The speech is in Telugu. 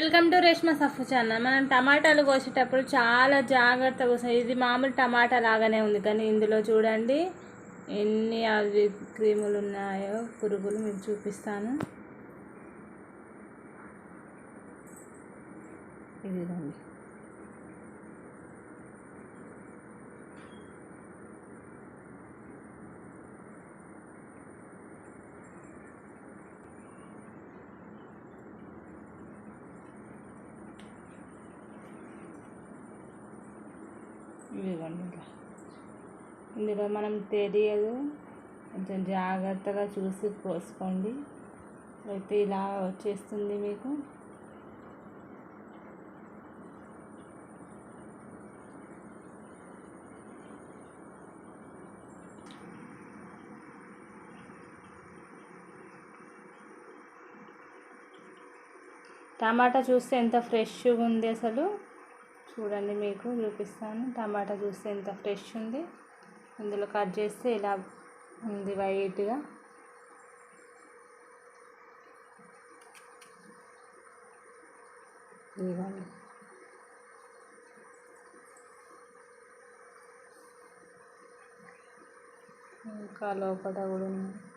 Welcome to Reshma Safu channel. మనం టమాటాలు కోసేటప్పుడు చాలా జాగ్రత్తగా కోసాం. ఇది మామూలు టమాటా లాగానే ఉంది, కానీ ఇందులో చూడండి ఎన్ని అవి క్రీములు ఉన్నాయో, పురుగులు మీకు చూపిస్తాను. ఇదిగోండి, ఇదిగోండి. ఇందులో మనం తెలియదు, కొంచెం జాగ్రత్తగా చూసి కోసుకోండి. అయితే ఇలా వచ్చేస్తుంది మీకు. టమాటా చూస్తే ఎంత ఫ్రెష్గా ఉంది, అసలు చూడండి మీకు చూపిస్తాను. టమాటా చూస్తే ఎంత ఫ్రెష్ ఉంది. ఇందులో కట్ చేస్తే ఇలా ఉంది వైట్గా. ఇదిగోండి, ఇంకా లోపల కూడా ఉంది.